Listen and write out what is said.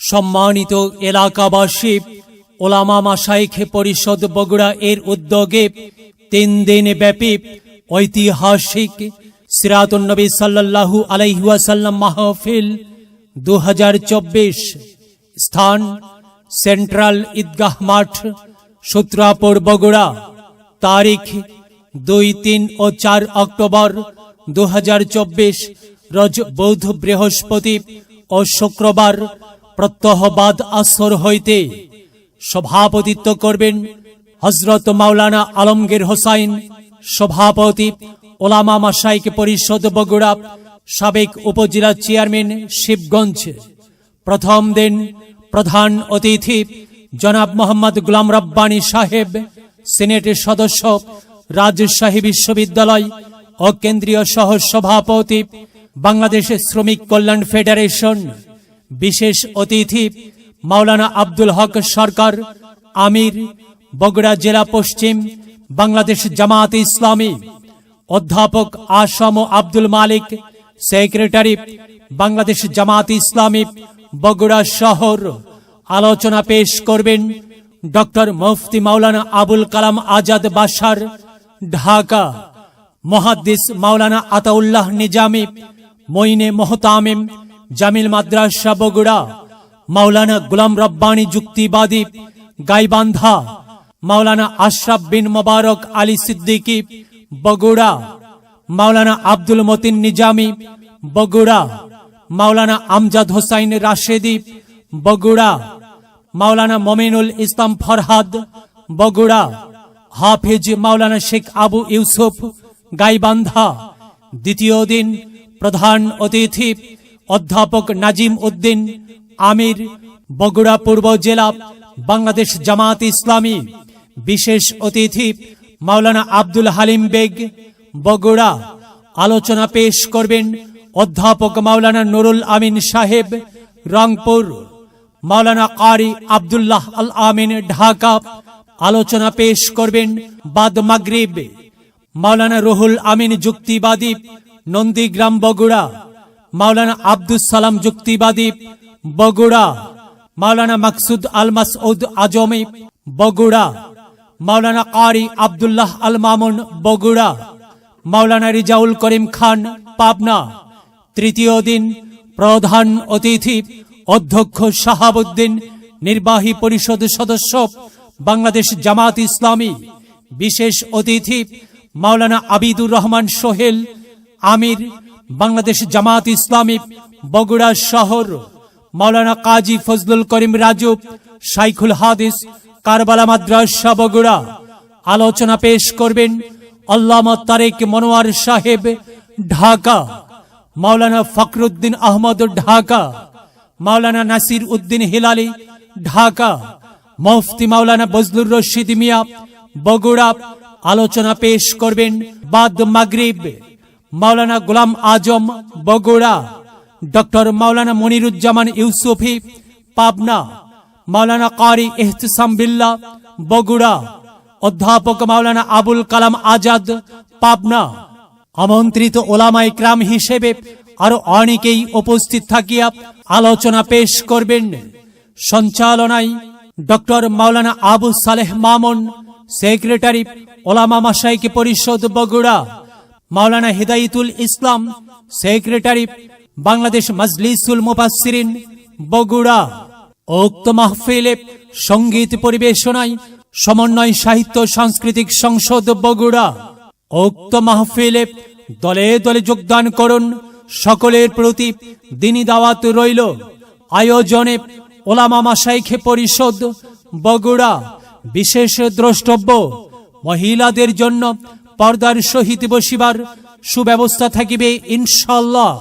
সম্মানিত এলাকাবাসী, ওলামা মাশায়েখ পরিষদ বগুড়া এর উদ্যোগে 3 দিন ব্যাপী ঐতিহাসিক সিরাতুন নবী সাল্লাল্লাহু আলাইহি ওয়াসাল্লাম মাহফিল 2024, স্থান সেন্ট্রাল ঈদগাহ মাঠ, সূত্রাপুর, বগুড়া। তারিখ 2, 3 ও 4 অক্টোবর 2024, রোজ বুধ, বৃহস্পতি ও শুক্রবার প্রত্যহবাদ আসর হইতে। সভাপতিত্ব করবেন হযরত মাওলানা আলমগীর হোসাইন, সভাপতি ওলামা মাশায়েখ পরিষদ বগুড়া, সাবেক উপজেলা চেয়ারম্যান শিবগঞ্জ। প্রথম দিন প্রধান অতিথি জনাব মোহাম্মদ গোলাম রব্বানী সাহেব, সিনেটের সদস্য, রাজশাহী বিশ্ববিদ্যালয় ও কেন্দ্রীয় সহ সভাপতি বাংলাদেশ শ্রমিক কল্যাণ ফেডারেশন। বিশেষ অতিথি মাওলানা আব্দুল হক সরকার, আমির, বগুড়া জেলা পশ্চিম, বাংলাদেশ জামাত ইসলামী। অধ্যাপক আসম আব্দুল মালিক, সেক্রেটারি, বাংলাদেশ জামাত ইসলামী, বগুড়া শহর। আলোচনা পেশ করবেন ডক্টর মুফতি মাওলানা আবুল কালাম আজাদ বাশার, ঢাকা। মুহাদ্দিস মাওলানা আতাউল্লাহ নিজামী, মঈনে মোহতামিম, জামিল মাদ্রাসা, বগুড়া। মাওলানা গোলাম রব্বানী যুক্তিবাদী, গাইবান্ধা। মাওলানা আশরাফ বিন মোবারক আলী সিদ্দিকী, বগুড়া। মাওলানা আব্দুল মতিন নিজামী, বগুড়া। মাওলানা আমজাদ হোসাইন রাশেদি, বগুড়া। মাওলানা মমিনুল ইসলাম ফরহাদ, বগুড়া। হাফিজ মাওলানা শেখ আবু ইউসুফ, গাইবান্ধা। দ্বিতীয় দিন প্রধান অতিথি অধ্যাপক নাজিম উদ্দিন, আমির, বগুড়া পূর্ব জেলা, বাংলাদেশ জামাত ইসলামী। বিশেষ অতিথি মাওলানা আব্দুল হালিম বেগ, বগুড়া। আলোচনা পেশ করবেন অধ্যাপক মাওলানা নুরুল আমিন সাহেব, রংপুর। মাওলানা কারি আব্দুল্লাহ আল আমিন, ঢাকা। আলোচনা পেশ করবেন বাদ মাগরিব মাওলানা রুহুল আমিন যুক্তিবাদী, নন্দীগ্রাম, বগুড়া। মাওলানা আব্দুস সালাম যুক্তিবাদী, বগুড়া। মাওলানা মাকসুদ আল মাসউদ আজমি, বগুড়া। মাওলানা কারি আব্দুল্লাহ আল মামুন, বগুড়া। মাওলানা রিজাউল করিম খান, পাবনা। তৃতীয় দিন প্রধান অতিথি অধ্যক্ষ শাহাবুদ্দিন, নির্বাহী পরিষদ সদস্য, বাংলাদেশ জামাত ইসলামী। বিশেষ অতিথি মাওলানা আবিদুর রহমান সোহেল, আমির, বাংলাদেশ জামাত ইসলামী, বগুড়া শহর। মাওলানা কাজী ফজলুল করিম রাজু, শাইখুল হাদিস, কারবালা মাদ্রাসা, বগুড়া। আলোচনা পেশ করবেন আল্লামা তারেক মনোয়ার সাহেব, ঢাকা। মাওলানা ফখরুদ্দিন আহমদ, ঢাকা। মাওলানা নাসির উদ্দিন হিলালি, ঢাকা। মুফতি মাওলানা বজলুর রশিদ মিয়া, বগুড়া। আলোচনা পেশ করবেন বাদ মাগরিব মাওলানা গোলাম আজম, বগুড়া। ডক্টর মাওলানা মনিরুজ্জামান ইউসুফি, পাবনা। মাওলানা কারি ইহতিসাম বিল্লাহ, বগুড়া। অধ্যাপক মাওলানা আবুল কালাম আজাদ, পাবনা। আমন্ত্রিত ওলামা ইকরাম হিসেবে আরো অনেকেই উপস্থিত থাকিয়া আলোচনা পেশ করবেন। সঞ্চালনায় ডক্টর মাওলানা আবু সালেহ মামুন, সেক্রেটারি, ওলামা মাশায়েখ পরিষদ, বগুড়া। মাওলানা হিদায়াতুল ইসলাম, সেক্রেটারি, বাংলাদেশ মাজলিসুল মুফাসসিরিন, বগুড়া। উক্ত মাহফিলে সঙ্গীত পরিবেশনায় সমন্বয় সাহিত্য সাংস্কৃতিক সংসদ, বগুড়া। উক্ত মাহফিলে দলে দলে যোগদান করুন। সকলের প্রতি দ্বীনি দাওয়াত রইল। আয়োজনে ওলামা মাশায়েখ পরিষদ, বগুড়া। বিশেষ দ্রষ্টব্য মহিলাদের জন্য পর্দার সহিত বসিবার সুব্যবস্থা থাকিবে ইনশাআল্লাহ।